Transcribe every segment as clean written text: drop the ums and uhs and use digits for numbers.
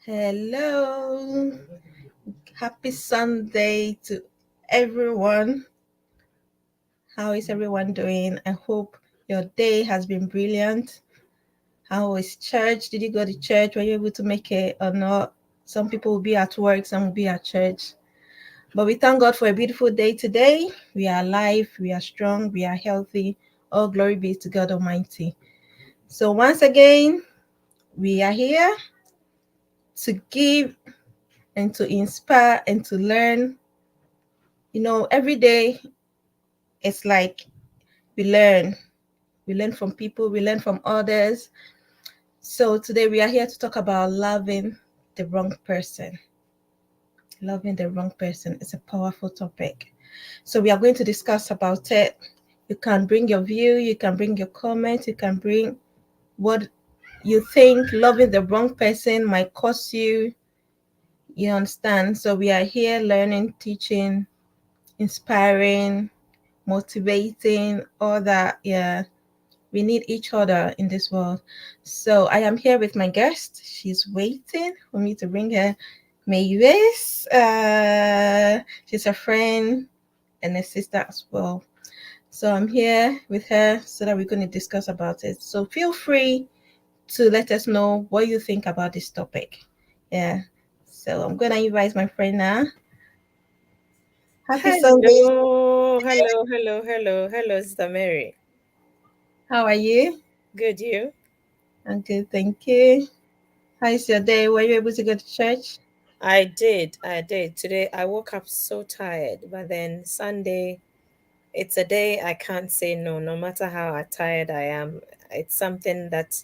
Hello. Happy Sunday to everyone. How is everyone doing? I hope your day has been brilliant. How is church? Did you go to church? Were you able to make it or not? Some people will be at work, some will be at church. But we thank God for a beautiful day today. We are alive, we are strong, we are healthy. All glory be to God Almighty. So, once again, we are here to give and to inspire and to learn. Every day it's like we learn. We learn from people, we learn from others. So today we are here to talk about loving the wrong person. Loving the wrong person is a powerful topic. So we are going to discuss about it. You can bring your view, you can bring your comment, you can bring what you think loving the wrong person might cost you. You understand? So we are here learning, teaching, inspiring, motivating, all that. Yeah, we need each other in this world. So I am here with my guest. She's waiting for me to bring her. Mavis. She's a friend and a sister as well. So I'm here with her so that we're going to discuss about it. So feel free to let us know what you think about this topic. Yeah. So I'm going to invite my friend now. Happy Sunday. Hello, Sister Mary. How are you? Good, you? I'm good, thank you. How is your day? Were you able to go to church? I did. Today I woke up so tired, but then Sunday, it's a day I can't say no, no matter how tired I am. It's something that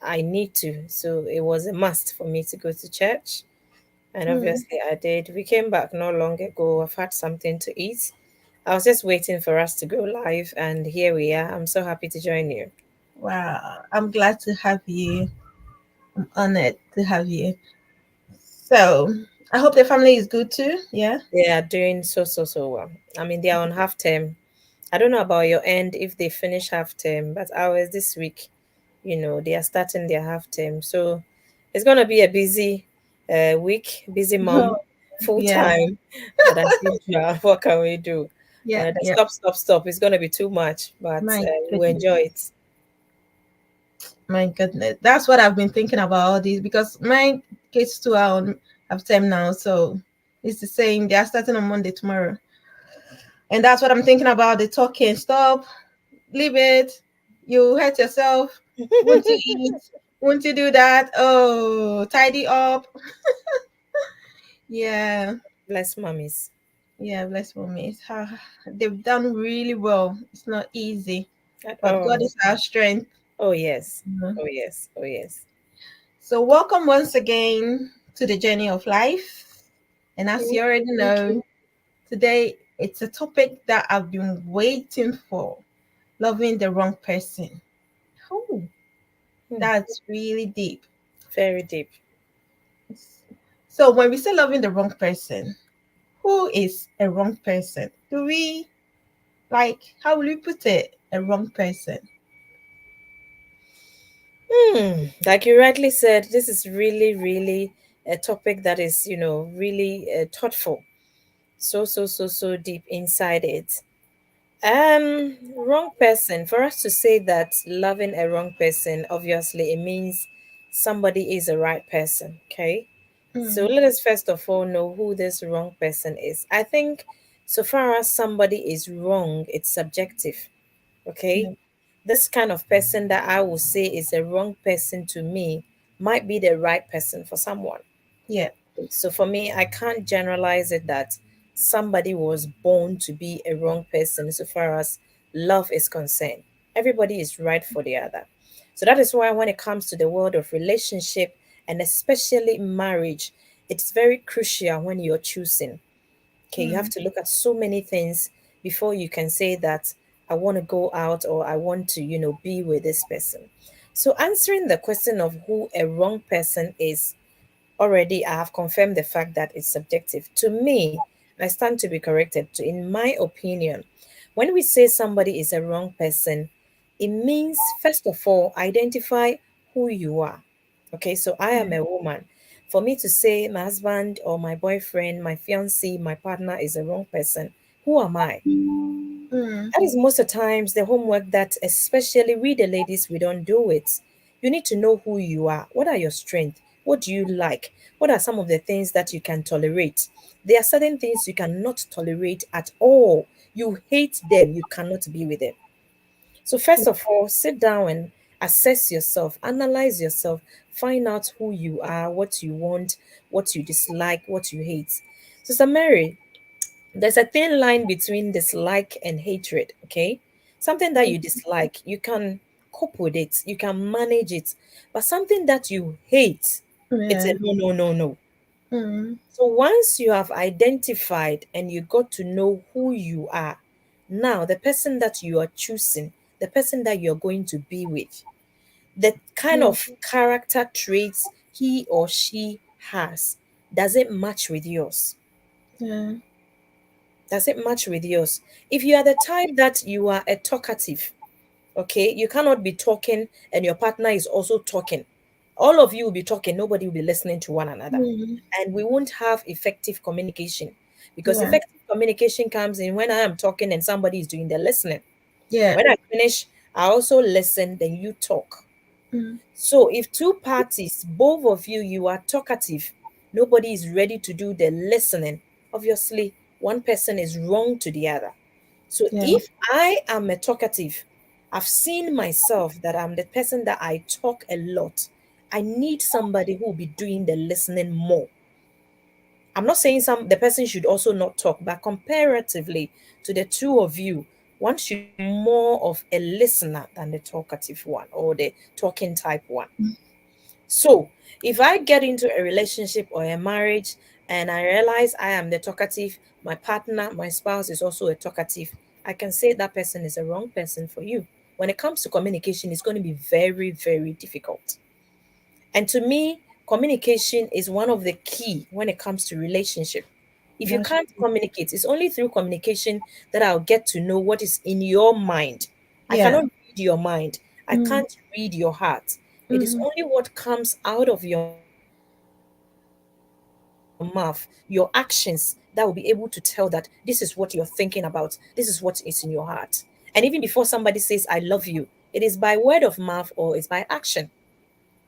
I need to. So it was a must for me to go to church. And Hmm. obviously I did. We came back not long ago. I've had something to eat. I was just waiting for us to go live, and here we are. I'm so happy to join you. Wow, I'm glad to have you. I'm honored to have you. So, I hope the family is good too. Yeah. They are doing so well. I mean, they are on half term. I don't know about your end if they finish half term, but ours this week, they are starting their half term. So it's gonna be a busy week, busy mom, full Yeah. time. But as usual, what can we do? Yeah. The Yeah. stop. It's gonna be too much, but My we enjoy goodness. it. My goodness. That's what I've been thinking about all these because my kids too are on half term now. So it's the same. They are starting on Monday tomorrow. And that's what I'm thinking about. The talking. Stop. Leave it. You hurt yourself. Won't you eat? Won't you do that? Oh, tidy up. Yeah. Bless mummies. Yeah, bless mommy. They've done really well. It's not easy, but God Oh, is our strength. oh yes, Mhm. oh yes, oh yes. So, welcome once again to the journey of life. And as you already Thank you. know, today it's a topic that I've been waiting for, loving the wrong person. Oh, Hmm, that's really deep. very deep. So, when we say loving the wrong person, who is a wrong person? Do we how will we put it? A wrong person. Like you rightly said, this is really a topic that is, really thoughtful. So deep inside it. Wrong person. For us to say that loving a wrong person, obviously it means somebody is a right person. Okay. So Mm, let us first of all know who this wrong person is. I think so far as somebody is wrong, it's subjective. Okay. yeah. This kind of person that I will say is a wrong person to me might be the right person for someone. Yeah. So for me, I can't generalize it that somebody was born to be a wrong person so far as love is concerned. Everybody is right for the other. So that is why when it comes to the world of relationship and especially marriage, it's very crucial when you're choosing. Okay, you have Mm, to look at so many things before you can say that I want to go out or I want to, be with this person. So answering the question of who a wrong person is, already I have confirmed the fact that it's subjective. To me, I stand to be corrected. In my opinion, when we say somebody is a wrong person, it means, first of all, identify who you are. Okay, so I am yeah. a woman. For me to say my husband or my boyfriend, my fiancé, my partner is a wrong person, who am I? Mm. That is most of the times the homework that, especially we the ladies, we don't do it. You need to know who you are. What are your strengths? What do you like? What are some of the things that you can tolerate? There are certain things you cannot tolerate at all. You hate them, you cannot be with them. So, first of all, sit down and assess yourself, analyze yourself, find out who you are, what you want, what you dislike, what you hate. Sister Mary, there's a thin line between dislike and hatred, okay? Something that you dislike, you can cope with it, you can manage it. But something that you hate, it's a Yeah. no, no, no, no. Mm. So once you have identified and you got to know who you are, now the person that you are choosing, the person that you're going to be with, the kind Mm. of character traits he or she has, does it match with yours? Yeah. Does it match with yours? If you are the type that you are a talkative, okay, you cannot be talking and your partner is also talking. All of you will be talking, nobody will be listening to one another. Mm. And we won't have effective communication because Yeah. effective communication comes in when I am talking and somebody is doing the listening. Yeah. When I finish, I also listen, then you talk. Mm. So if two parties, both of you, you are talkative, nobody is ready to do the listening, obviously one person is wrong to the other. So Yeah. if I am a talkative, I've seen myself that I'm the person that I talk a lot. I need somebody who will be doing the listening more. I'm not saying the person should also not talk, but comparatively to the two of you, one should be more of a listener than the talkative one or the talking type one. So, if I get into a relationship or a marriage and I realize I am the talkative, my partner, my spouse is also a talkative, I can say that person is a wrong person for you. When it comes to communication, it's going to be very, very difficult. And to me, communication is one of the key when it comes to relationship. If you That's can't communicate, it's only through communication that I'll get to know what is in your mind. I yeah. cannot read your mind. I Mm. can't read your heart. It is Mm. only what comes out of your mouth, your actions, that will be able to tell that this is what you're thinking about. This is what is in your heart. And even before somebody says, I love you, it is by word of mouth or it's by action.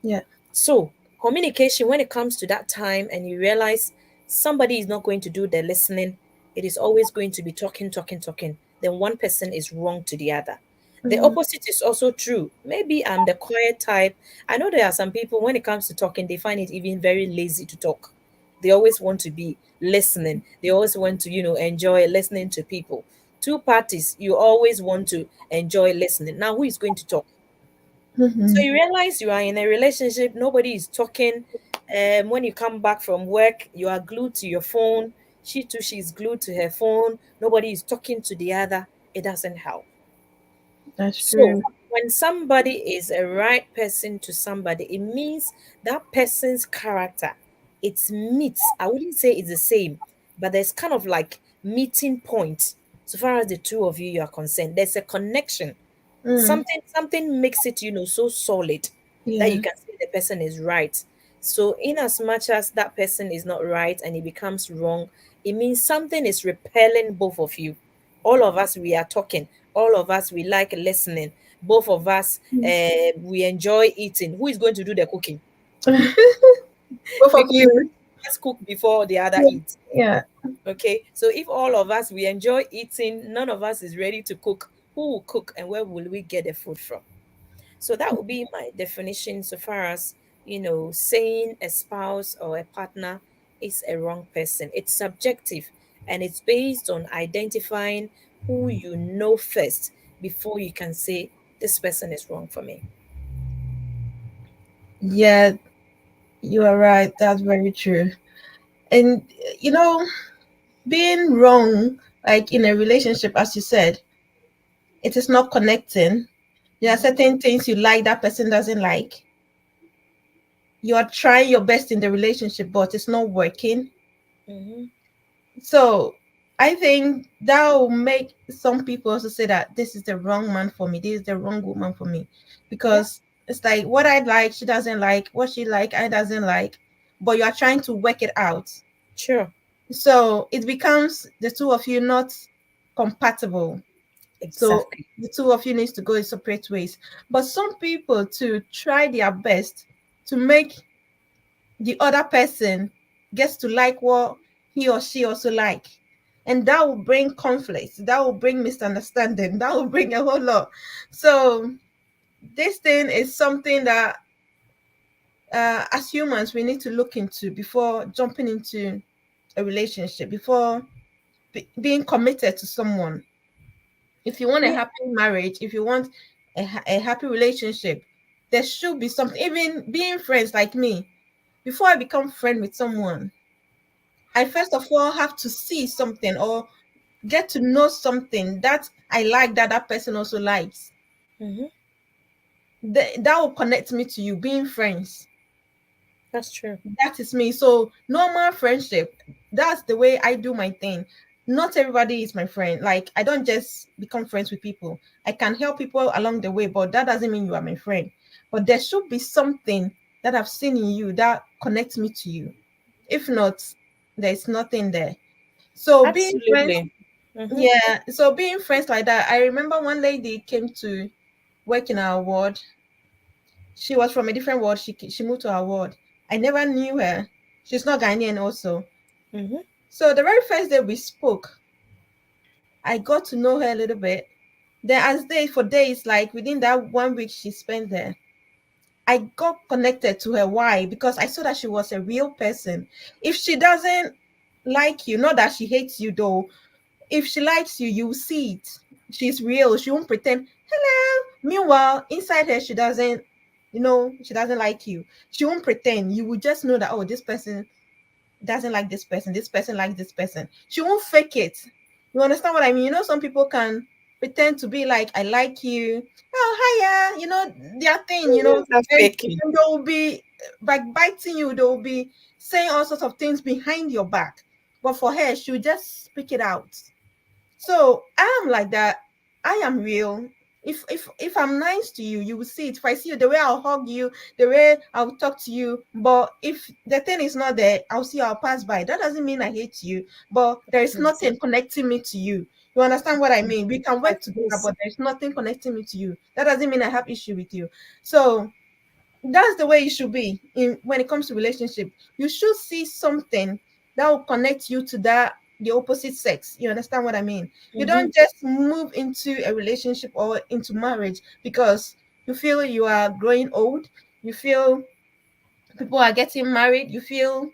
Yeah. So, communication, when it comes to that time and you realize somebody is not going to do the listening, it is always going to be talking, talking, talking, then one person is wrong to the other. The Mm. opposite is also true. Maybe I'm the quiet type. I know there are some people, when it comes to talking, they find it even very lazy to talk. They always want to be listening, they always want to, enjoy listening to people. Two parties, you always want to enjoy listening. Now, who is going to talk? So Mm-hmm. you realize you are in a relationship, nobody is talking. When you come back from work, you are glued to your phone. She too, she's glued to her phone. Nobody is talking to the other. It doesn't help. That's So true. when somebody is a right person to somebody, it means that person's character, it's meets. I wouldn't say it's the same, but there's kind of like meeting point. So far as the two of you are concerned, there's a connection. Mm. Something makes it, so solid that you Yeah. can say the person is right. So in as much as that person is not right and it becomes wrong, it means something is repelling both of you. All of us, we are talking, all of us, we like listening, both of us, Mm. we enjoy eating. Who is going to do the cooking? Both of Because you. let's cook before the other Yeah. eats. Yeah. Okay, so if all of us, we enjoy eating, none of us is ready to cook, who will cook and where will we get the food from? So that would be my definition so far as, saying a spouse or a partner is a wrong person. It's subjective and it's based on identifying who you know first before you can say this person is wrong for me. Yeah. You are right. That's very true. And you know, being wrong, like in a relationship, as you said, it is not connecting. There are Mm-hmm. certain things you like that person doesn't like. You are trying your best in the relationship, but it's not working. Mm-hmm. So I think that will make some people also say that this is the wrong man for me, this is the wrong woman for me. Yeah. Because it's like what I like, she doesn't like, what she like, I doesn't like. but you are trying to work it out. Sure. So it becomes the two of you not compatible. So Exactly. the two of you needs to go in separate ways. But some people to try their best to make the other person gets to like what he or she also like. And that will bring conflict. That will bring misunderstanding. That will bring a whole lot. So this thing is something that as humans we need to look into before jumping into a relationship, before being committed to someone. If you want a Yeah. happy marriage, if you want a happy relationship, there should be something. Even being friends, like me, before I become friend with someone, I first of all have to see something or get to know something that I like that that person also likes. Mm-hmm. That will connect me to you. Being friends, That's true. that is me. So normal friendship, that's the way I do my thing. Not everybody is my friend. Like, I don't just become friends with people. I can help people along the way, but that doesn't mean you are my friend. But there should be something that I've seen in you that connects me to you. If not, there's nothing there. So being friends, Absolutely. Mm-hmm. yeah. So being friends like that. I remember one lady came to work in our ward. She was from a different ward. She moved to our ward. I never knew her. She's not Ghanaian also. Mm-hmm. So the very first day we spoke, I got to know her a little bit. Then as day for days, like within that 1 week she spent there, I got connected to her. Why? Because I saw that she was a real person. If she doesn't like you, not that she hates you though, if she likes you, you will see it. She's real. She won't pretend, hello. Meanwhile, inside her, she doesn't, she doesn't like you. She won't pretend. You will just know that, oh, this person doesn't like this person. This person likes this person. She won't fake it. You understand what I mean? Some people can pretend to be like, I like you. Oh, hiya. Their thing, That's and faking. they will be like biting you. They will be saying all sorts of things behind your back. But for her, she will just speak it out. So I am like that. I am real. If I'm nice to you, you will see it. If I see you, the way I'll hug you, the way I'll talk to you. But if the thing is not there, I'll see you, I'll pass by. That doesn't mean I hate you, but there is nothing Exactly. connecting me to you. You understand what I mean? We can I work together, see. but there's nothing connecting me to you. That doesn't mean I have issue with you. So that's the way it should be in when it comes to relationship. You should see something that will connect you to the opposite sex. You understand what I mean? You Mm-hmm. don't just move into a relationship or into marriage because you feel you are growing old, you feel people are getting married, you feel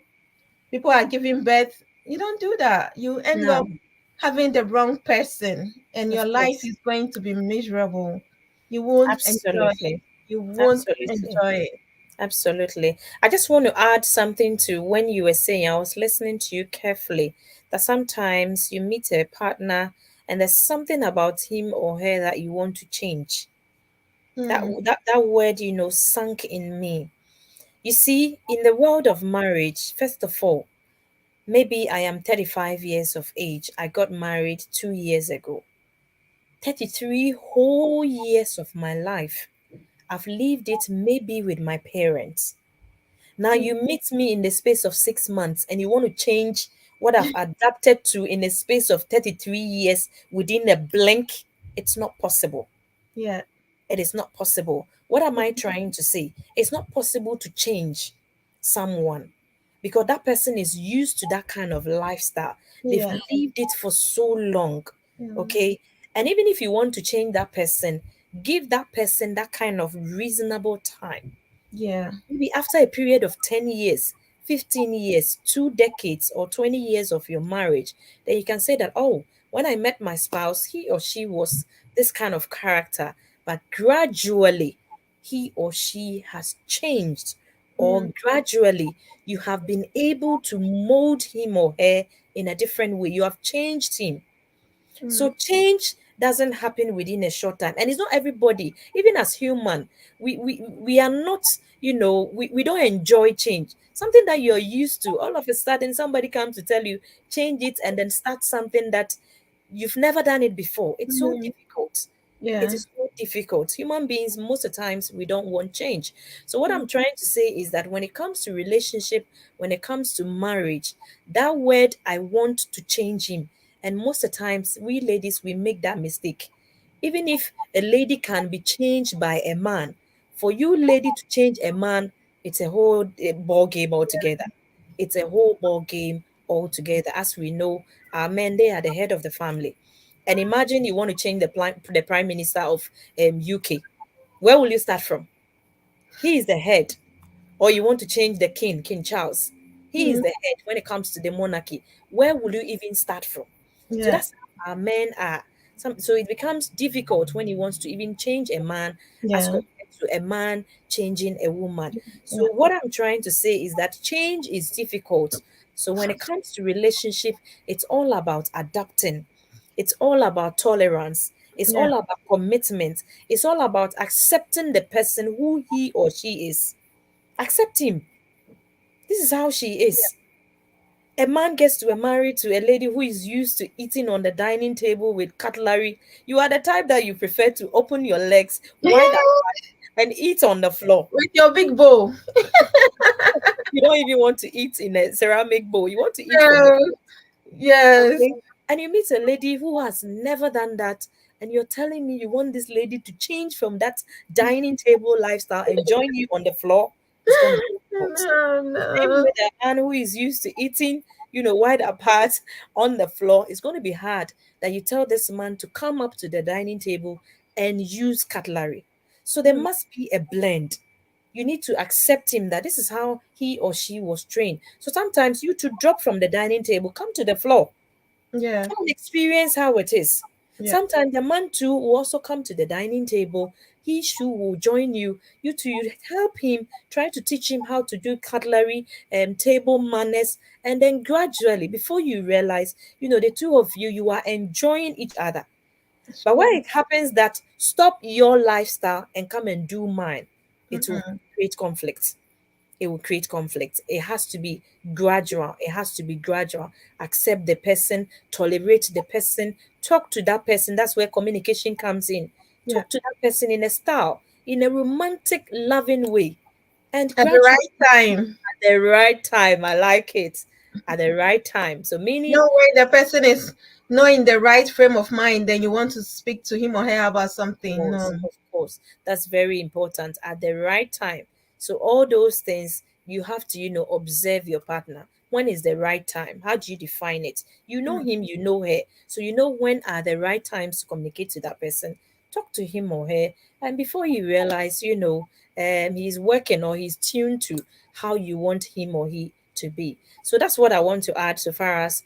people are giving birth. You don't do that. You end up No, having the wrong person and your of life course. is going to be miserable. You won't enjoy it. Absolutely. You won't Absolutely. enjoy it. Absolutely. I just want to add something to when you were saying, I was listening to you carefully, that sometimes you meet a partner and there's something about him or her that you want to change. That Hmm. that word, sunk in me. You see, in the world of marriage, first of all, maybe I am 35 years of age. I got married 2 years ago. 33 whole years of my life, I've lived it maybe with my parents. Now Hmm. you meet me in the space of 6 months and you want to change what I've adapted to in a space of 33 years within a blink. It's not possible. Yeah. It is not possible. What am I trying to say? It's not possible to change someone because that person is used to that kind of lifestyle. They've Yeah. lived it for so long. Yeah. Okay. And even if you want to change that person, give that person that kind of reasonable time. Yeah. Maybe after a period of 10 years, 15 years, 2 decades, or 20 years of your marriage, then you can say that, oh, when I met my spouse, he or she was this kind of character, but gradually he or she has changed, or Mm, gradually you have been able to mold him or her in a different way. You have changed him. mm, So change doesn't happen within a short time. And it's not everybody, even as human, we are not, we don't enjoy change. Something that you're used to, all of a sudden somebody comes to tell you, change it and then start something that you've never done it before. It's so mm. difficult. It Yeah. is so difficult. Human beings, most of the times, we don't want change. So what I'm Mm, trying to say is that when it comes to relationship, when it comes to marriage, that word, I want to change him. And most of the times, we ladies, we make that mistake. Even if a lady can be changed by a man, for you lady to change a man, it's a whole ball game altogether. It's a whole ball game altogether. As we know, our men, they are the head of the family. And imagine you want to change the prime minister of UK. Where will you start from? He is the head. Or you want to change the king, King Charles. He is mm, the head when it comes to the monarchy. Where will you even start from? So yeah, that's how our men are. So it becomes difficult when he wants to even change a man as yeah, compared to a man changing a woman. So yeah, what I'm trying to say is that change is difficult. So when it comes to relationship, it's all about adapting. It's all about tolerance. It's yeah. all about commitment. It's all about accepting the person who he or she is. Accept him. This is how she is. A man gets to be married to a lady who is used to eating on the dining table with cutlery. You are the type that you prefer to open your legs wide apart and eat on the floor. With your big bow. You don't even want to eat in a ceramic bowl. You want to eat from the Um, yes. okay. And you meet a lady who has never done that, and you're telling me you want this lady to change from that dining table lifestyle and join you on the floor. It's going to be difficult. No, Same no. with a man who is used to eating, wide apart on the floor. It's going to be hard that you tell this man to come up to the dining table and use cutlery. So there Mm, must be a blend. You need to accept him that this is how he or she was trained. So sometimes you to drop from the dining table, come to the floor, yeah, come and experience how it is. yeah, Sometimes the man too will also come to the dining table. He too will join you. You two, you help him, try to teach him how to do cutlery and table manners. And then gradually, before you realize, the two of you, you are enjoying each other. it's But when true. it happens that stop your lifestyle and come and do mine, it will Mm-mm. create conflict. It will create conflict. It has to be gradual. It has to be gradual. Accept the person, tolerate the person, talk to that person. That's where communication comes in. Yeah. Talk to that person in a style, in a romantic, loving way, and At the gradually right time. at the right time. I like it. At the right time. So, No meaning, way the person is not in the right frame of mind, then you want to speak to him or her about something. No. of course, that's very important at the right time. So all those things you have to, observe your partner. When is the right time? How do you define it? You know Mm, him, you know her. So you know when are the right times to communicate to that person. Talk to him or her. And before you realize, he's working or he's tuned to how you want him or he to be. So that's what I want to add so far as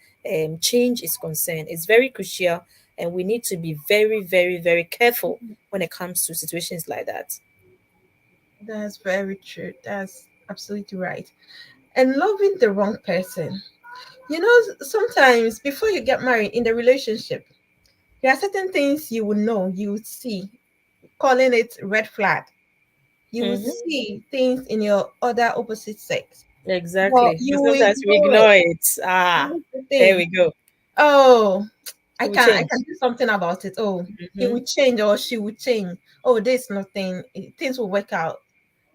change is concerned. It's very crucial and we need to be very, very, very careful when it comes to situations like that. that's very true. That's absolutely right. And loving the wrong person. You know, sometimes before you get married in the relationship, there are certain things you will know, you would see, calling it red flag. You will Hmm. see things in your other opposite sex, but Exactly. But you will sometimes we ignore it. ignore it. And that's the There thing. we go. Oh, It will I change. can do something about it. Oh, he Hmm. will change or she will change. Oh, there's nothing. Things will work out.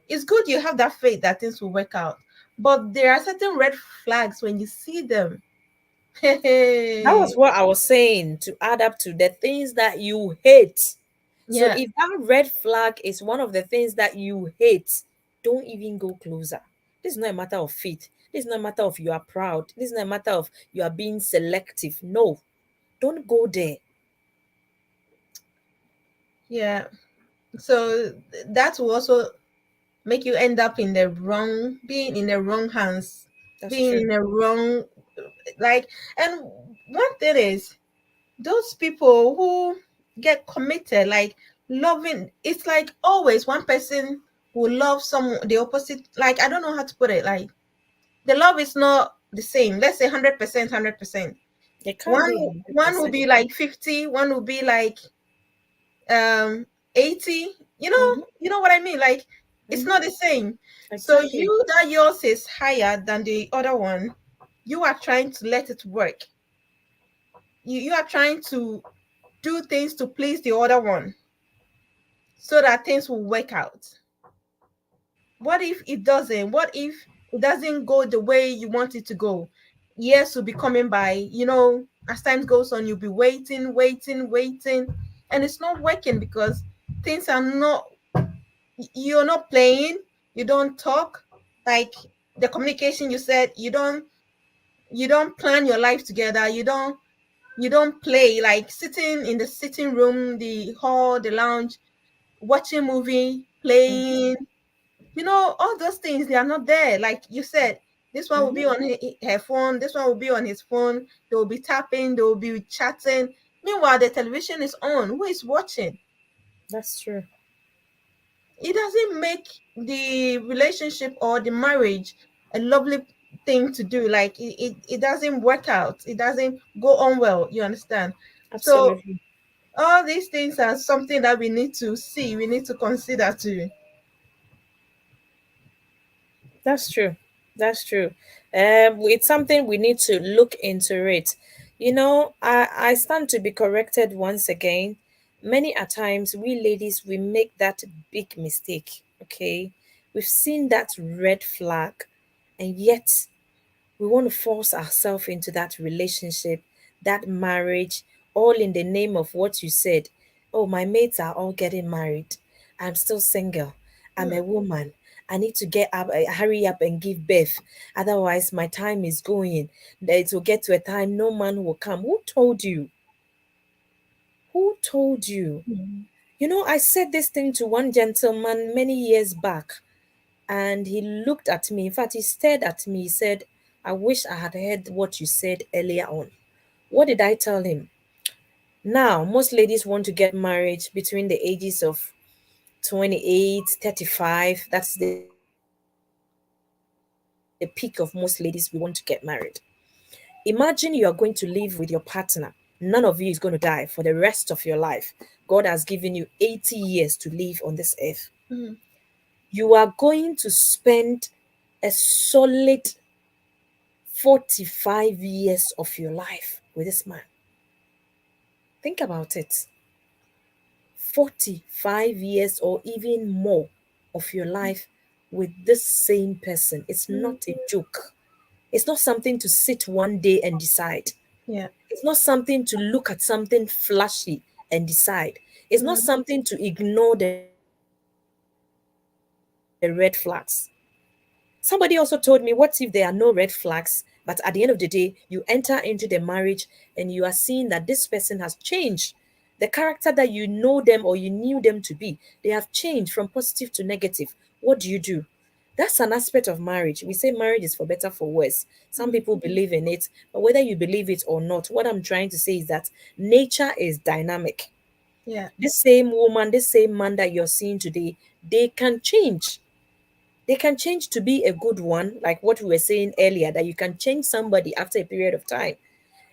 It's good you have that faith that things will work out. But there are certain red flags when you see them. That was Hey, what I was saying to add up to the things that you hate. So yeah, if that red flag is one of the things that you hate, don't even go closer. This is not a matter of faith. This is not a matter of you are proud. This is not a matter of you are being selective. No, don't go there. yeah. So that will also make you end up in the wrong, being in the wrong hands, That's being true. in the wrong, like. And one thing is, those people who get committed, like loving, it's like always one person will love some the opposite. Like I don't know how to put it. Like the love is not the same. Let's say 100%, 100%. It can't One be one will 100%. be like 50, one will be like um 80. Mm-hmm, You know what I mean? Like it's mm-hmm. not the same. So Exactly. you that yours is higher than the other one, you are trying to let it work. You are trying to do things to please the other one. so that things will work out. What if it doesn't? What if it doesn't go the way you want it to go? Years will be coming by, as time goes on, you'll be waiting, waiting, waiting, and it's not working because things are not, you're not playing, you don't talk, like the communication you said, you don't plan your life together, you don't play, like sitting in the sitting room, the hall, the lounge, watching movie, Mm-hmm. playing, all those things, they are not there. Like you said, this one will Mm-hmm. be on her phone, this one will be on his phone, they will be tapping, they will be chatting. Meanwhile, the television is on. Who is watching? That's true. It doesn't make the relationship or the marriage a lovely thing to do. Like it doesn't work out, it doesn't go on well, you understand? So Absolutely. all these things are something that we need to see, we need to consider too. That's true. That's true. It's something we need to look into it. I stand to be corrected once again. Many a times we ladies we make that big mistake. Okay, we've seen that red flag, and yet we want to force ourselves into that relationship, that marriage, all in the name of what you said. Oh, my mates are all getting married. I'm still single. I'm Hmm. a woman. I need to get up, hurry up and give birth. Otherwise, my time is going. It will get to a time no man will come. Who told you? Who told you? Hmm. I said this thing to one gentleman many years back, and he looked at me. In fact, he stared at me. He said, I wish I had heard what you said earlier on. What did I tell him? Now, most ladies want to get married between the ages of 28, 35. That's the peak of most ladies. We want to get married. Imagine you are going to live with your partner. None of you is going to die for the rest of your life. God has given you 80 years to live on this earth. You are going to spend a solid 45 years of your life with this man. Think about it. 45 years or even more of your life with this same person. It's Hmm. not a joke. It's not something to sit one day and decide. Yeah. It's not something to look at something flashy and decide. It's not Hmm. something to ignore the red flags. Somebody also told me, what if there are no red flags, but at the end of the day, you enter into the marriage and you are seeing that this person has changed. The character that you know them or you knew them to be, they have changed from positive to negative. What do? That's an aspect of marriage. We say marriage is for better, for worse. Some people Hmm. believe in it, but whether you believe it or not, what I'm trying to say is that nature is dynamic. Yeah. This same woman, this same man that you're seeing today, they can change. They can change to be a good one, like what we were saying earlier, that you can change somebody after a period of time.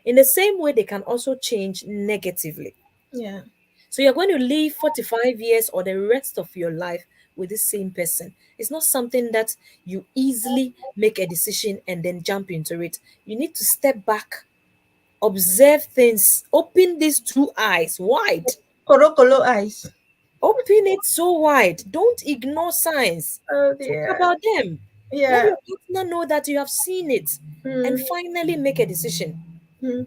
In the same way, they can also change negatively. Yeah. So you're going to live 45 years or the rest of your life with the same person. It's not something that you easily make a decision and then jump into it. You need to step back, observe things, open these two eyes wide. Korokolo eyes. Open it so wide. Don't ignore signs. Oh Talk dear. about them. Let Yeah. your partner know that you have seen it and Hmm. finally make a decision. Hmm.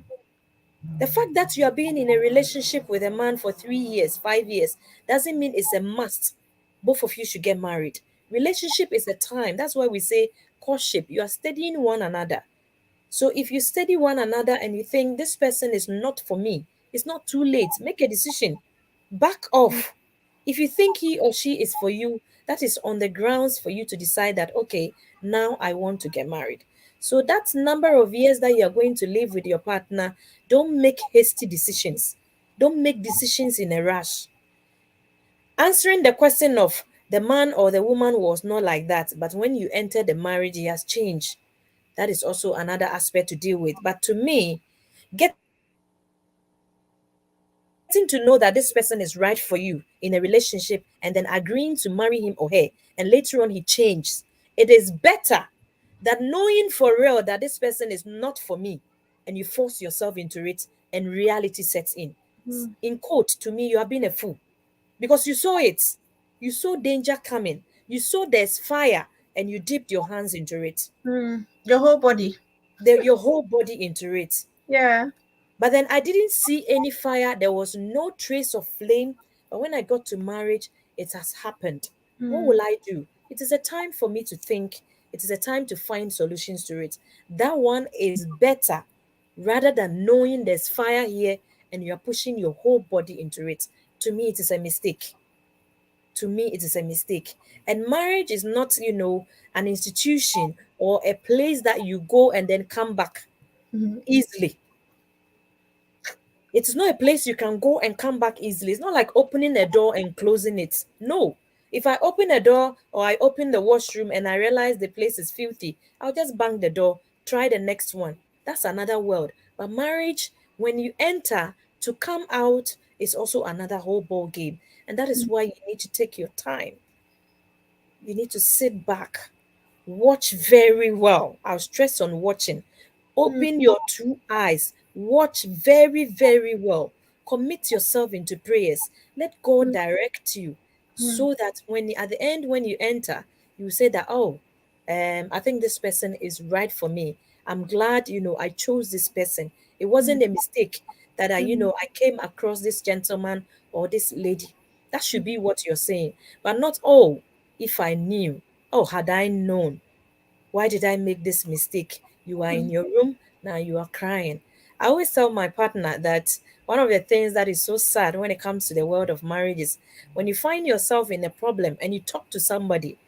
The fact that you are being in a relationship with a man for 3 years, 5 years, doesn't mean it's a must. Both of you should get married. Relationship is a time. That's why we say courtship. You are studying one another. So if you study one another and you think this person is not for me, it's not too late. Make a decision. Back off. If you think he or she is for you, that is on the grounds for you to decide that, okay, now I want to get married. So that number of years that you're going to live with your partner, don't make hasty decisions. Don't make decisions in a rush. Answering the question of the man or the woman was not like that, but when you enter the marriage, he has changed. That is also another aspect to deal with. But to me, getting to know that this person is right for you in a relationship and then agreeing to marry him or her and later on he changes, it is better than knowing for real that this person is not for me and you force yourself into it and reality sets in. In quote, to me, you have been a fool. because you saw it. You saw danger coming. You saw there's fire and you dipped your hands into it. Your whole body. Your whole body into it. Yeah. But then I didn't see any fire. There was no trace of flame. But when I got to marriage, it has happened. What Mm, will I do? It is a time for me to think. It is a time to find solutions to it. That one is better rather than knowing there's fire here and you're pushing your whole body into it. To me, it is a mistake. To me, it is a mistake. And marriage is not, an institution or a place that you go and then come back mhm, easily. It's not a place you can go and come back easily. It's not like opening a door and closing it. No. If I open a door or I open the washroom and I realize the place is filthy, I'll just bang the door, try the next one. That's another world. But marriage, when you enter, to come out is also another whole ball game. And that is why you need to take your time. You need to sit back, watch very well. I'll stress on watching. mm, Open your two eyes. Watch very, very well. Commit yourself into prayers. Let God mm, direct you mm, so that at the end, when you enter, you say that, oh, I think this person is right for me. I'm glad, I chose this person. It wasn't a mistake that mm, I came across this gentleman or this lady. That should be what you're saying. But not, oh, if I knew, oh, had I known, why did I make this mistake? You are in mm, your room, now you are crying. I always tell my partner that one of the things that is so sad when it comes to the world of marriage is when you find yourself in a problem and you talk to somebody,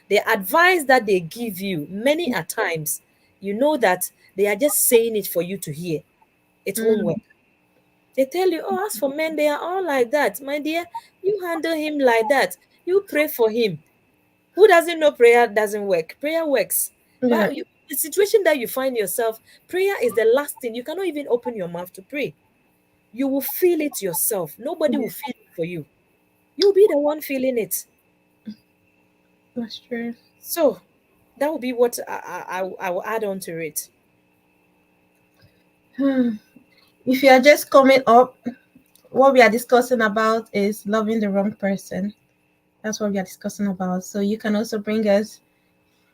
the advice that they give you, many a times, you know that they are just saying it for you to hear. It won't work. mm. They tell you, oh, as for men, they are all like that. My dear, you handle him like that. You pray for him. Who doesn't know prayer doesn't work? Prayer works. Yeah. But the situation that you find yourself, prayer is the last thing. You cannot even open your mouth to pray. You will feel it yourself. Nobody will Yeah. feel it for you. You'll be the one feeling it. That's true. So that will be what I will add on to it. If you are just coming up, what we are discussing about is loving the wrong person. That's what we are discussing about. So you can also bring us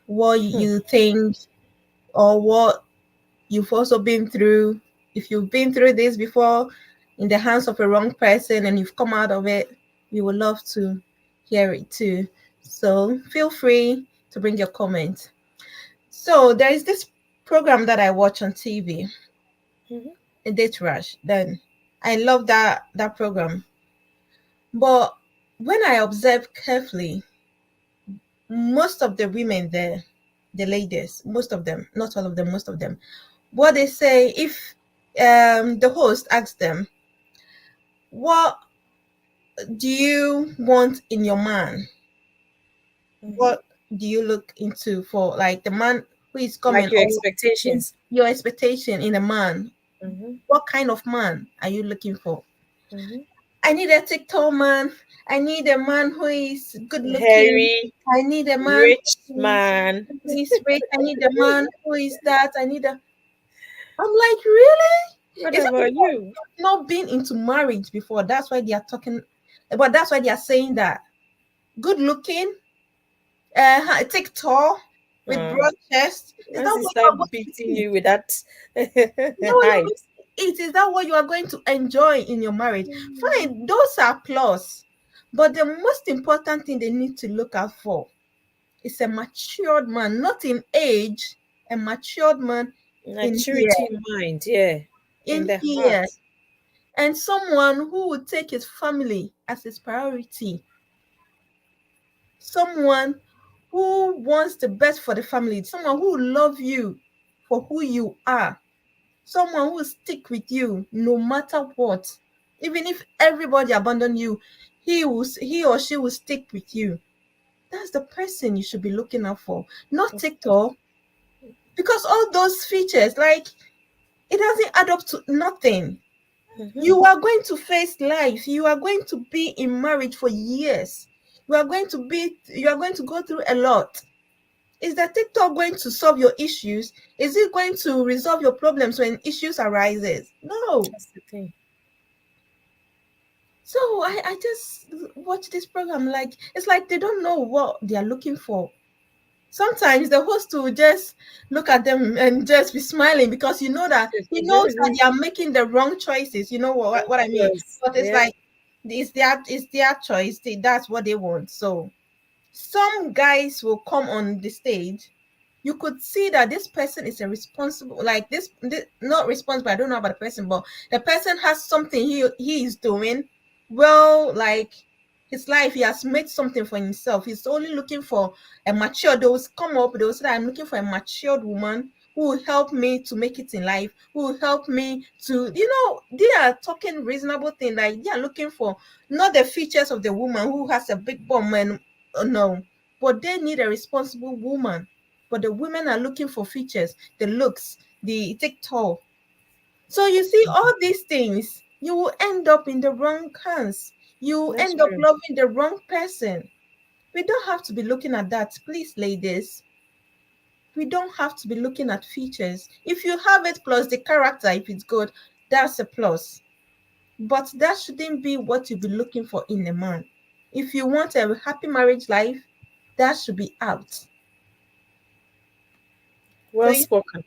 what Hmm. you think or what you've also been through. If you've been through this before in the hands of a wrong person and you've come out of it, we would love to hear it too. So feel free to bring your comment. So there is this program that I watch on TV, Mhm. a date rush. Then I love that program. But when I observe carefully, most of the women there, the ladies, most of them, not all of them, most of them, what they say if the host asks them, what do you want in your man? Mhm. What do you look into for like the man who is coming Like your or expectations. your expectation in a man? Mhm. What kind of man are you looking for? Mhm. I need a TikTok man. I need a man who is good looking. Hairy, I need a man rich man. who is rich. I need a man who is that. I need a. I'm like, really? What Is it about because you? they've not been into marriage before? That's why they are talking. But that's why they are saying that good looking, TikTok with Uh, broad chest. Is Once that he what you start are going to beating see? you with that Is that what you are going height. to eat? Is that what you are going to enjoy in your marriage? Fine, those are plus. But the most important thing they need to look out for is a matured man, not in age, a matured man in here, Maturity in mind, yeah, in in the here, heart. and someone who would take his family as his priority, someone who wants the best for the family, someone who will love you for who you are, someone who will stick with you no matter what. Even if everybody abandon you, he or she will stick with you. That's the person you should be looking out for, not Of course. TikTok. Because all those features, like, it doesn't add up to nothing. Mhm. You are going to face life. You are going to be in marriage for years. You are going to go through a lot. Is the TikTok going to solve your issues? Is it going to resolve your problems when issues arises? No. That's the thing. So I just watch this program, like it's like they don't know what they are looking for. Sometimes the host will just look at them and just be smiling because you know that he knows that they are making the wrong choices. You know Of what I mean? course. But it's Yeah. like it's their choice. That's what they want. So some guys will come on the stage. You could see that this person is a responsible, like this not responsible. I don't know about the person, but the person has something he is doing well, like his life. He has made something for himself. He's only looking for a mature. Those come up. Those say, I'm looking for a matured woman who will help me to make it in life. Who will help me to, they are talking reasonable thing. Like they are looking for not the features of the woman who has a big bum and no, but they need a responsible woman. But the women are looking for features, the looks, the TikTok. So you see, all these things, you will end up in the wrong hands. You That's end up true. loving the wrong person. We don't have to be looking at that, please, ladies. We don't have to be looking at features. If you have it plus the character, if it's good, that's a plus. But that shouldn't be what you'll be looking for in a man. If you want a happy marriage life, that should be out. So Well spoken.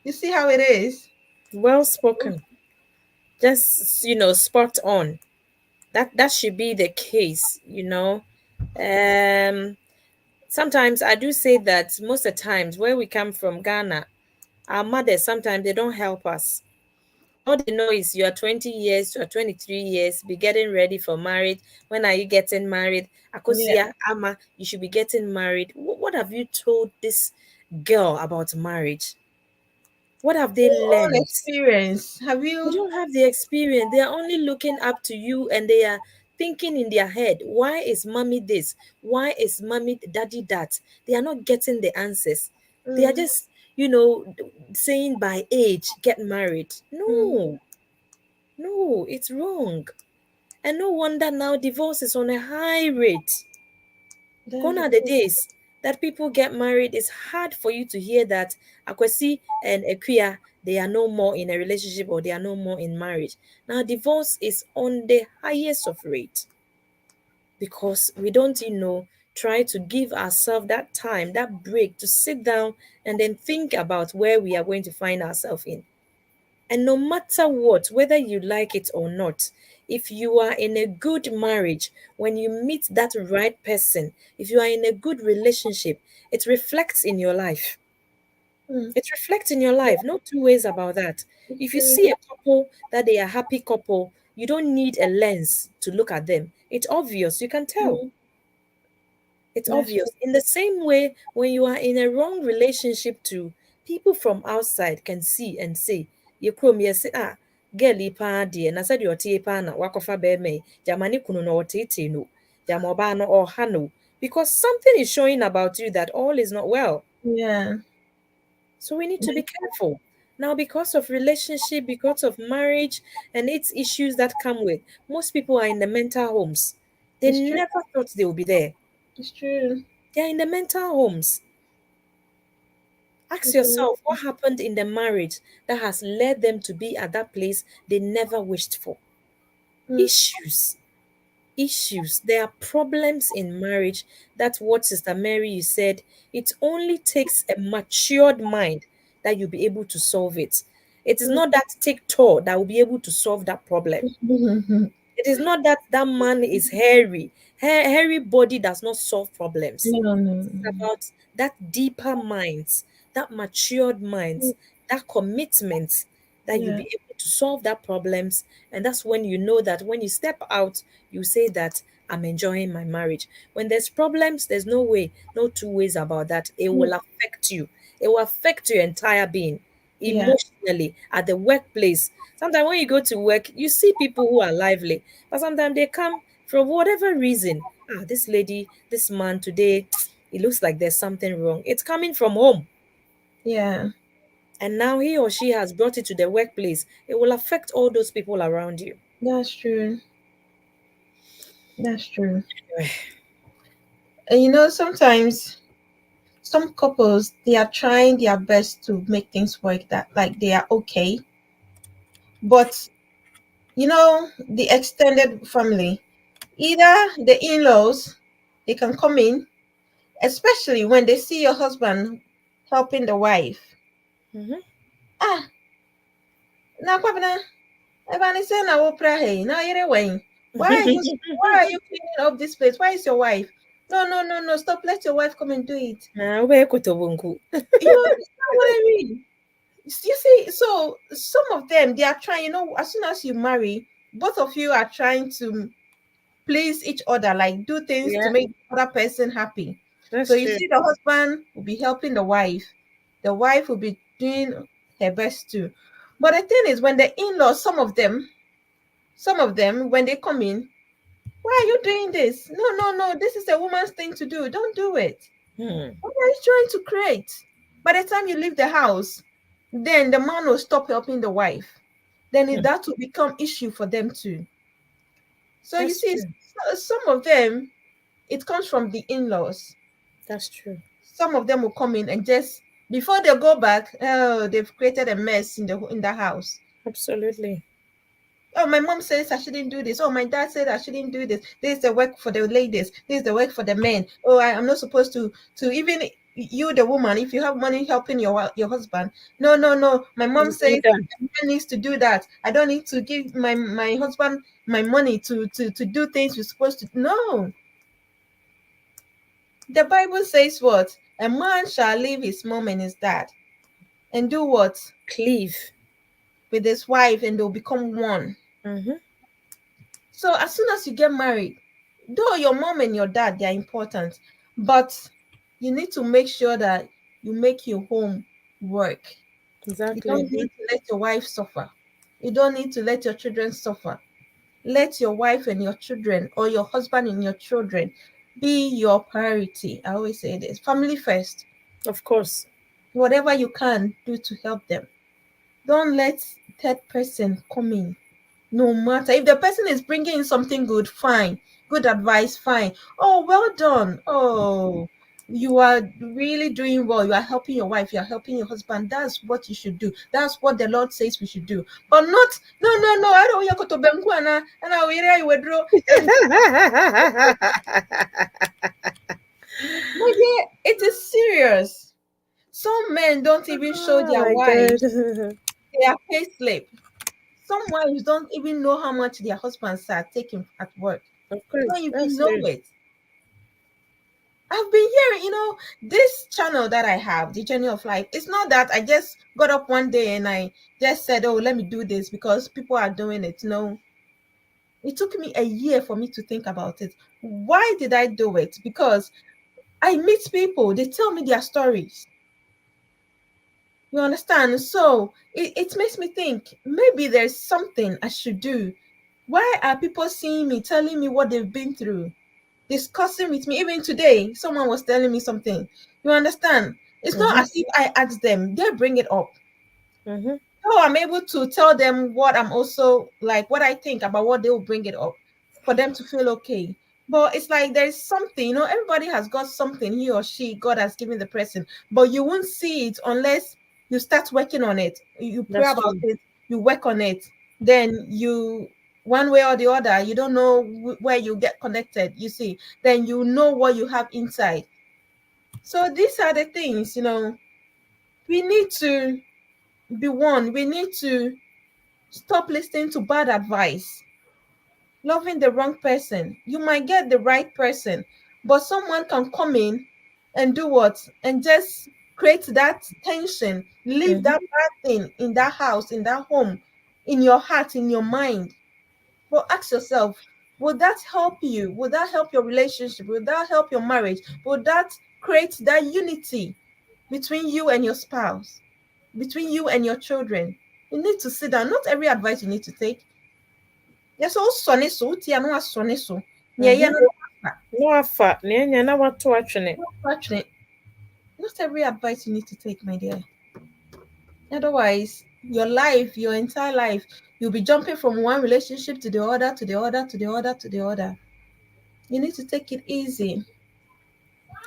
you see how it is? Well spoken. Just, spot on. That should be the case. Um Sometimes I do say that most of the times where we come from, Ghana, our mothers sometimes they don't help us. All they know is you are 20 years, you are 23 years, be getting ready for marriage. When are you getting married? Yeah. Akosia, Ama, you should be getting married. What have you told this girl about marriage? What have they Your own learned? experience. Have They you? don't have the experience. They are only looking up to you and they are thinking in their head, why is mommy this? Why is mommy daddy that? They are not getting the answers. They are Mm, just, saying by age, get married. mm, No, no, it's wrong. And no wonder now divorce is on a high rate. Gone that- are the days that people get married. It's hard for you to hear that Akwesi and Ekuya, they are no more in a relationship or they are no more in marriage. Now, divorce is on the highest of rate because we don't, try to give ourselves that time, that break to sit down and then think about where we are going to find ourselves in. And no matter what, whether you like it or not, if you are in a good marriage, when you meet that right person, if you are in a good relationship, it reflects in your life. mm, It reflects in your life. No two ways about that. it's If you true. see a couple that they are happy couple, you don't need a lens to look at them. It's obvious. You can tell. Mm, It's that's true. obvious. In the same way, when you are in a wrong relationship too, people from outside can see and say, you come here say, girl yi paa deɛ na sɛdeɛ ɔte yi paa na wakɔfa bɛrima yi, gyama ne kunu no ɔteetee no, gyama ɔbaa no ɔha no. Because something is showing about you that all is not well. Yeah. So we need to be careful. Now, because of relationship, because of marriage and its issues that come with, most people are in the mental homes. They It's true. never thought they would be there. It's true. They're in the mental homes. Ask It's a, yourself what happened in the marriage that has led them to be at that place they never wished for. mm, Issues. Issues. There are problems in marriage. That's what Sister Mary you said. It only takes a matured mind that you'll be able to solve it. It is mm, not that TikTok that will be able to solve that problem. mm. It is not that that man is hairy. Hairy body does not solve problems. No, no, It's no. about that deeper minds, that matured Mm, minds, that commitment that you'll yeah. be able to solve that problems. And that's when you know that when you step out, you say that I'm enjoying my marriage. When there's problems, there's no way, no two ways about that. It Mm, will affect you. It will affect your entire being yeah. emotionally at the workplace. Sometimes when you go to work, you see people who are lively, but sometimes they come from whatever reason. This lady, this man today, it looks like there's something wrong. It's coming from home. Yeah. And now he or she has brought it to the workplace. It will affect all those people around you. That's true. That's true. And sometimes some couples they are trying their best to make things work that like they are okay, but the extended family, either the in-laws, they can come in, especially when they see your husband helping the wife. Mm-hmm. Ah, na kwabena, ebani say na wopra hey, na yere wen. Why are you cleaning up this place? Why is your wife? No, no, no, no, stop. Let your wife come and do it. Ube kutobunku. You understand what I mean? You see, so some of them, they are trying, as soon as you marry, both of you are trying to please each other, like do things to Yeah, make the other person happy. So that's you true. see, the husband will be helping the wife will be doing her best too. But the thing is, when the in-laws, some of them, when they come in, why are you doing this? No, no, no, this is a woman's thing to do. Don't do it. Hmm. What are you trying to create? By the time you leave the house, then the man will stop helping the wife. Then Hmm. that will become issue for them too. So you That's see, true. some of them, it comes from the in-laws. That's true. Some of them will come in and just before they go back, oh, they've created a mess in the house. Absolutely. Oh, my mom says I shouldn't do this. Oh, my dad said I shouldn't do this. This is the work for the ladies. This is the work for the men. Oh, I'm not supposed to even you, the woman, if you have money helping your husband. No, no, no. My mom You do says that. a man needs to do that. I don't need to give my husband my money to do things we're supposed to. No, the Bible says what? A man shall leave his mom and his dad and do what Cleave. with his wife, and they'll become one. Mm-hmm. So as soon as you get married, though your mom and your dad, they are important, but you need to make sure that you make your home work. You Exactly. don't need to let your wife suffer. You don't need to let your children suffer. Let your wife and your children, or your husband and your children, be your priority. I always say this: family first. Of course. Whatever you can do to help them. Don't let third person come in. No matter if the person is bringing in something good, fine. Good advice, fine. Oh, well done. Oh, you are really doing well. You are helping your wife. You are helping your husband. That's what you should do. That's what the Lord says we should do. But not, no, no, no. I don't want to benku and I will withdraw. And my dear, it is serious. Some men don't even show Oh their my God. wives their pay slip. Some wives don't even know how much their husbands are taking at work. Of They don't course. even That's know true. it. I've been hearing, this channel that I have, the Journey of Life. It's not that I just got up one day and I just said, oh, let me do this because people are doing it. No, it took me a year for me to think about it. Why did I do it? Because I meet people, they tell me their stories. You understand? So it makes me think maybe there's something I should do. Why are people seeing me, telling me what they've been through, discussing with me? Even today, someone was telling me something. You understand? It's not Mm-hmm. as if I asked them, they bring it up. Mm-hmm. So I'm able to tell them what I'm also like, what I think about what they will bring it up for them to feel okay. But it's like there's something, everybody has got something he or she, God has given the person, but you won't see it unless you start working on it. You pray That's about true. it, you work on it, then one way or the other, you don't know where you get connected, you see, then you know what you have inside. So these are the things, we need to be one. We need to stop listening to bad advice, loving the wrong person. You might get the right person, but someone can come in and do what? And just create that tension, leave that Mm-hmm. bad thing in that house, in that home, in your heart, in your mind. But ask yourself, would that help you? Would that help your relationship? Would that help your marriage? Would that create that unity between you and your spouse, between you and your children? You need to sit down. Not every advice you need to take. Yes, all sonny so, tia no sonny so. Yeah, yeah, Mm-hmm. no, No afa. Nenya na watu wachene. actually, not every advice you need to take, my dear. Otherwise, your life, your entire life, you'll be jumping from one relationship to the other, to the other, to the other, to the other. You need to take it easy.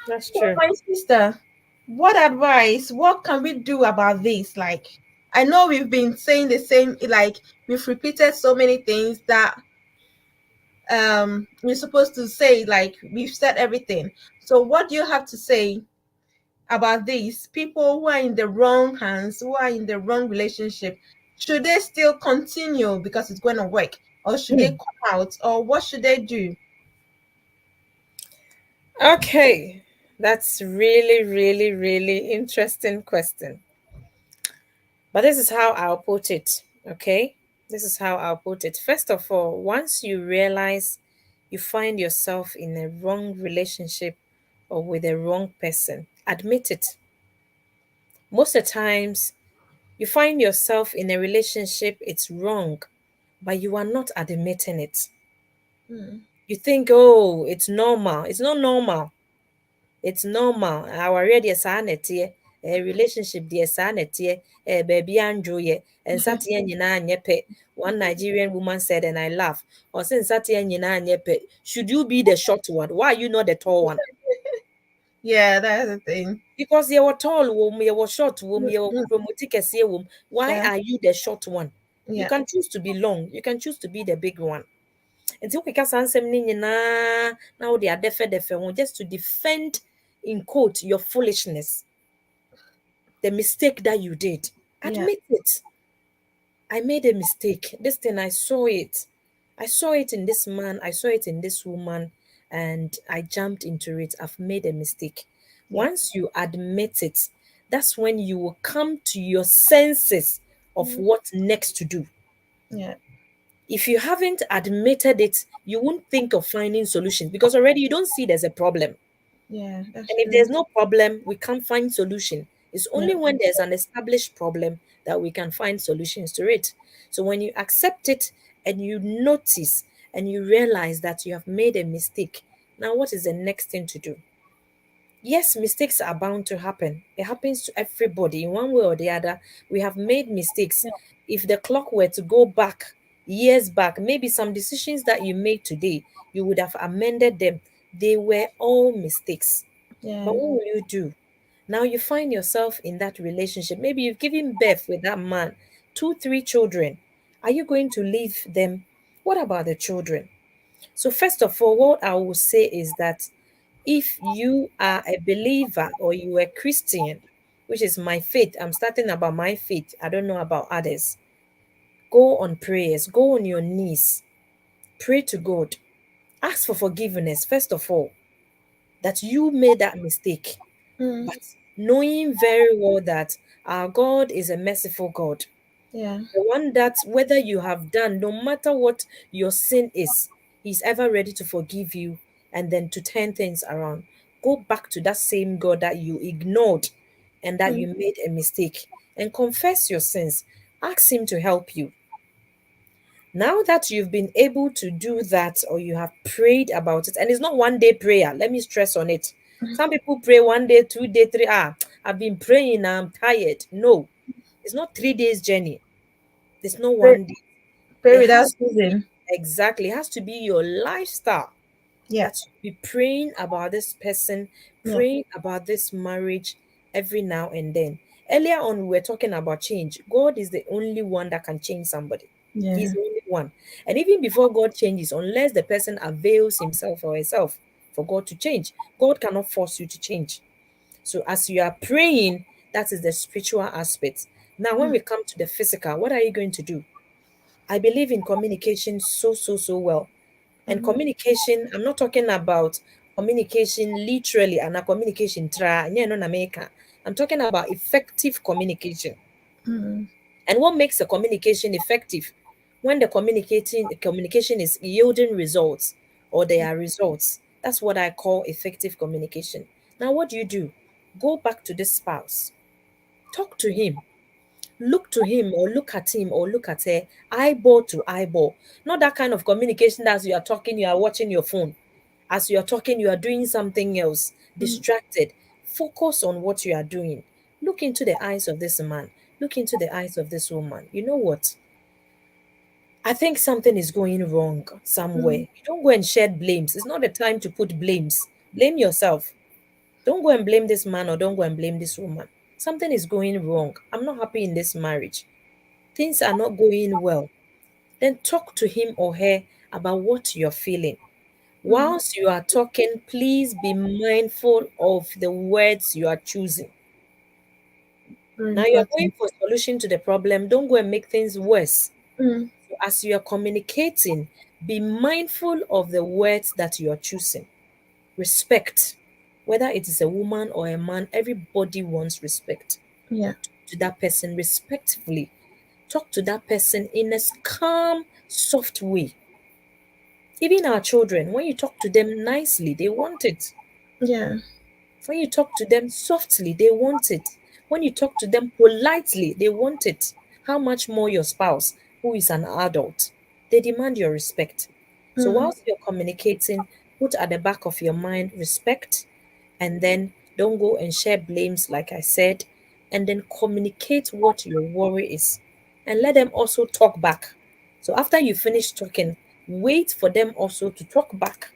That's So, true. my sister, what advice, what can we do about this? Like, I know we've been saying the same, like we've repeated so many things that we're supposed to say, like we've said everything. So what do you have to say about these people who are in the wrong hands, who are in the wrong relationship? Should they still continue because it's going to work, or should they Hmm. come out, or what should they do? Okay, that's really, really, really interesting question. But this is how I'll put it. Okay, this is how I'll put it. First of all, once you realize you find yourself in a wrong relationship or with a wrong person, admit it. Most of the times, you find yourself in a relationship, it's wrong, but you are not admitting it. Mm, You think, oh, it's normal. It's not normal. It's normal. Our deɛ saa na ɛteɛ. Relationship deɛ saa na ɛteɛ. Baabi andwoeɛ. Nsateɛ nyinaa nyɛ pɛ. One Nigerian woman said, and I laugh. Ɔse nsateɛ nyinaa nyɛ pɛ. Should you be the short one? Why are you not the tall one? yeah, that's the thing. Because you were tall, you were short, Mm, you were mm, chromotic. Why yeah, are you the short one? You yeah, can choose to be long. You can choose to be the big one. Nti wokeka saa nsɛm no nyinaa na wode adɛfɛdɛfɛ ho just to defend in quote your foolishness, the mistake that you did. yeah, Admit it. I made a mistake. This thing, I saw it. I saw it in this man. I saw it in this woman, and I jumped into it. I've made a mistake. yeah, Once you admit it, that's when you will come to your senses of mm, what next to do. yeah, If you haven't admitted it, you won't think of finding solutions because already you don't see there's a problem. yeah, that's And if true. there's no problem, we can't find solution. It's Yeah, only when there's an established problem that we can find solutions to it. So when you accept it and you notice and you realize that you have made a mistake, now what is the next thing to do? Yes, mistakes are bound to happen. It happens to everybody in one way or the other. We have made mistakes. yeah, If the clock were to go back years back, maybe some decisions that you made today, you would have amended them. They were all mistakes. But yeah, what will you do? Now you find yourself in that relationship. Maybe you've given birth with that man, two, three children. Are you going to leave them? What about the children? So, first of all, what I will say is that if you are a believer or you are a Christian, which is my faith, I'm starting about my faith, I don't know about others. Go on prayers, go on your knees, pray to God, ask for forgiveness, first of all, that you made that mistake. mm, But knowing very well that our God is a merciful God, yeah, the one that whether you have done, no matter what your sin is, He's ever ready to forgive you and then to turn things around. Go back to that same God that you ignored and that mm, you made a mistake and confess your sins. Ask Him to help you. Now that you've been able to do that or you have prayed about it, and it's not one day prayer, let me stress on it. Some people pray 1 day, 2 day, three. I've been praying, I'm tired. No, it's not 3 days journey. It's not pray, one day. pray It without has to be ceasing. exactly, it has to be your lifestyle Yeah, that you be praying about this person, yeah, praying about this marriage every now and then. Earlier on, we were talking about change. God is the only one that can change somebody. He's yeah, the only one. And even before God changes, unless the person avails himself or herself for God to change, God cannot force you to change. So as you are praying, that is the spiritual aspect. Now, when mm, we come to the physical, what are you going to do? I believe in communication so well. And mm, communication, I'm not talking about communication literally and a communication tra no na meka. I'm talking about effective communication. mm, And what makes a communication effective? When the communication is yielding results or there are results. That's what I call effective communication. Now what do? Go back to this spouse. Talk to him. Look to him or look at him or look at her eyeball to eyeball. Not that kind of communication that as you are talking, you are watching your phone. As you are talking, you are doing something else, mm, distracted. Focus on what you are doing. Look into the eyes of this man. Look into the eyes of this woman. You know what? I think something is going wrong somewhere. mm, You don't go and shed blames. It's not the time to put blames. Blame yourself. Don't go and blame this man or don't go and blame this woman. Something is going wrong. I'm not happy in this marriage. Things are not going well. Then talk to him or her about what you're feeling. Mm. Whilst you are talking, please be mindful of the words you are choosing. Very Now you're going important. for a solution to the problem. Don't go and make things worse. Mm. So as you are communicating, be mindful of the words that you are choosing. Respect. Whether it is a woman or a man, everybody wants respect. Yeah. To that person respectfully. Talk to that person in a calm, soft way. Even our children, when you talk to them nicely, they want it. Yeah. When you talk to them softly, they want it. When you talk to them politely, they want it. How much more your spouse, who is an adult? They demand your respect. So, Mm. whilst you're communicating, put at the back of your mind respect, and then don't go and share blames, like I said, and then communicate what your worry is and let them also talk back. So, after you finish talking, wait for them also to talk back,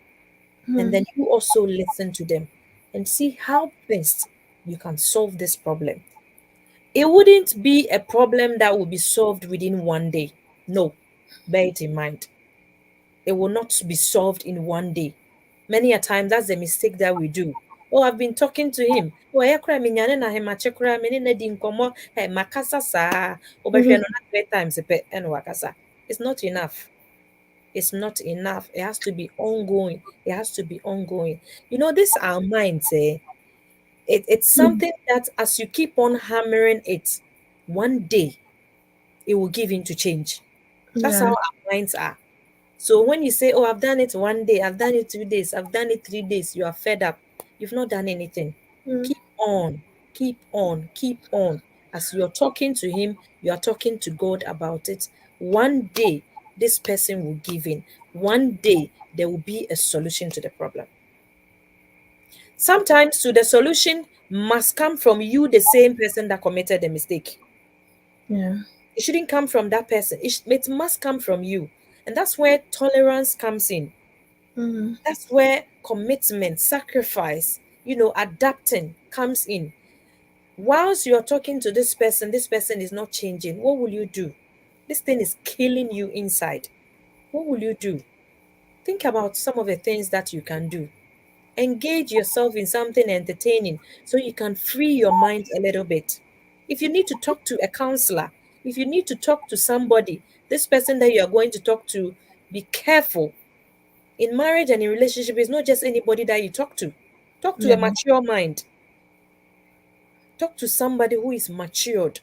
and Mm. then you also listen to them and see how best you can solve this problem. It wouldn't be a problem that will be solved within one day. No, bear it in mind. It will not be solved in one day. Many a time, that's the mistake that we do. Oh, I've been talking to him. Oh, I cry me nyane na hema chekra me ne di nkomo. Hey, makasa sa. Obehwe Mhm. no na 3 times pe and wakasa. It's not enough. It's not enough. It has to be ongoing. It has to be ongoing. You know, this our minds, it's Mm. something that as you keep on hammering it, one day it will give in to change. That's how Yeah. our minds are. So when you say, oh, I've done it one day, I've done it 2 days, I've done it 3 days, you are fed up. You've not done anything. Mm. Keep on, keep on, keep on. As you're talking to him, you are talking to God about it. One day, this person will give in. One day, there will be a solution to the problem. Sometimes, to the solution must come from you, the same person that committed the mistake. Yeah. It shouldn't come from that person. It must come from you. And that's where tolerance comes in. Mm. That's where commitment, sacrifice, adapting comes in. Whilst you're talking to this person is not changing. What will you do? This thing is killing you inside. What will you do? Think about some of the things that you can do. Engage yourself in something entertaining so you can free your mind a little bit. If you need to talk to a counselor, if you need to talk to somebody, this person that you are going to talk to, be careful. In marriage and in relationship, it's not just anybody that you talk to. Talk to a Yeah. mature mind. Talk to somebody who is matured,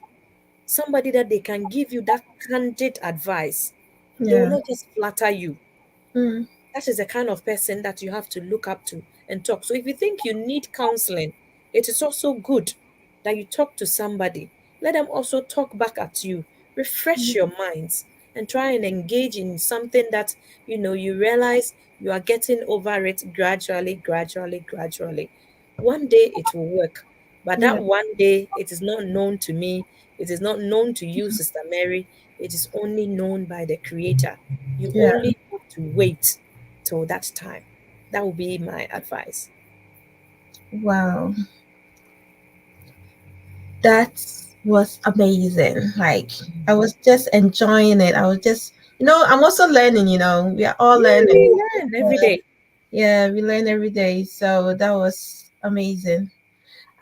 somebody that they can give you that candid advice. They will Yeah. not just flatter you. Mm. That is the kind of person that you have to look up to and talk. So if you think you need counseling, it is also good that you talk to somebody. Let them also talk back at you. Refresh Mm. your minds and try and engage in something that you realize you are getting over it gradually, gradually, gradually. One day it will work. But Yeah. that one day, it is not known to me. It is not known to you, Sister Mary. It is only known by the Creator. You Yeah. only have to wait till that time. That would be my advice. Wow. That was amazing. Like, I was just enjoying it. I was just, I'm also learning, we are all Yeah, learning. we learn every day. Yeah, we learn every day. So that was amazing.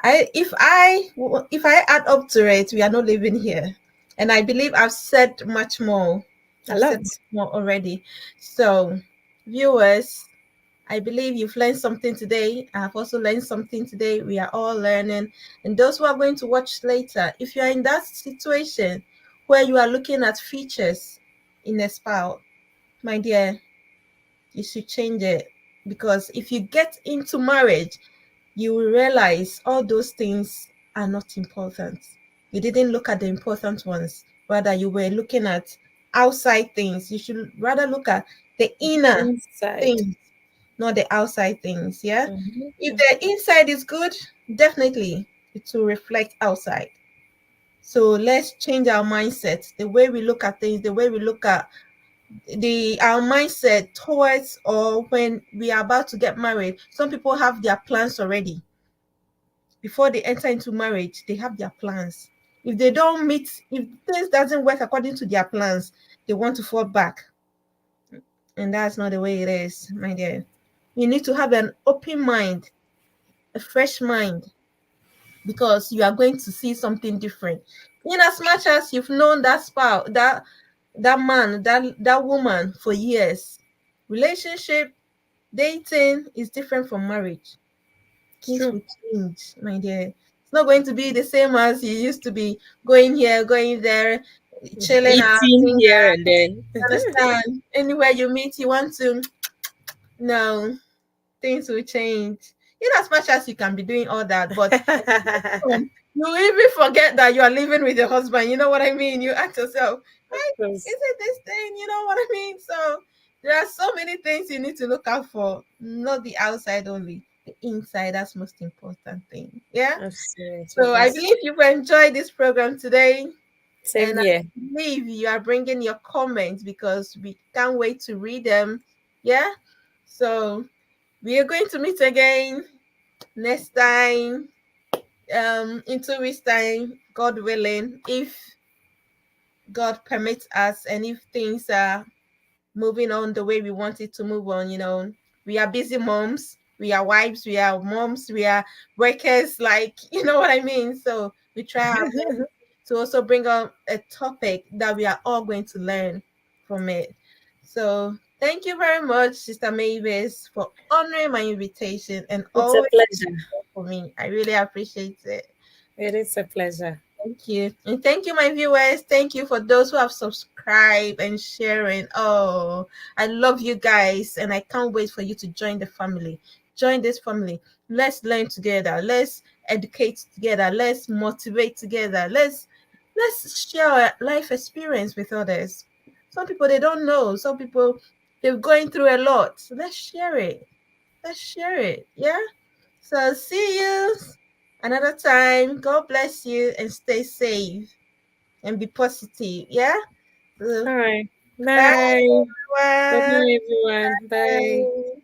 If I add up to it, we are not living here. And I believe I've said much more. A I've said lot. much more already. So, viewers, I believe you've learned something today. I've also learned something today. We are all learning. And those who are going to watch later, if you are in that situation where you are looking at features in a spouse, my dear, you should change it. Because if you get into marriage, you will realize all those things are not important. You didn't look at the important ones. Rather, you were looking at outside things. You should rather look at the inner Inside. things, not the outside things. Yeah. If Mm-hmm. the inside is good, definitely it will reflect outside. So let's change our mindset, the way we look at things, the way we look at our mindset towards, or when we are about to get married. Some people have their plans already before they enter into marriage, they have their plans. If they don't meet, if things doesn't work according to their plans, they want to fall back. And that's not the way it is, my dear. You need to have an open mind, a fresh mind, because you are going to see something different. In as much as you've known that spouse, that man, that woman for years, relationship, dating is different from marriage. It's Things true. will change, my dear. It's not going to be the same as you used to be, going here, going there, chilling out, Eating doing here that. and then. Understand? Anywhere you meet, you want to, no, things will change. In as much as you can be doing all that, but you even forget that you are living with your husband. You know what I mean? You ask yourself, Of hey, course. is it this thing? You know what I mean? So there are so many things you need to look out for, not the outside only, the inside. That's most important thing. Yeah. Absolutely. So I That's believe you've enjoyed this program today, same and I here. believe you are bringing your comments because we can't wait to read them. Yeah. So we are going to meet again next time, in 2 weeks time, God willing, if God permits us, and if things are moving on the way we want it to move on. We are busy moms, we are wives, we are moms, we are workers, like, you know what I mean? So we try our best to also bring on a topic that we are all going to learn from it. So thank you very much, Sister Mavis, for honoring my invitation and It's a always pleasure. for me. I really appreciate it. It is a pleasure. Thank you. And thank you, my viewers. Thank you for those who have subscribed and sharing. Oh, I love you guys. And I can't wait for you to join the family. Join this family. Let's learn together. Let's educate together. Let's motivate together. Let's share our life experience with others. Some people they don't know. Some people they're going through a lot. So let's share it. Let's share it. Yeah. So see you another time. God bless you and stay safe and be positive. Yeah. So, All right. bye Bye. Bye everyone. bye, everyone. Bye. Bye.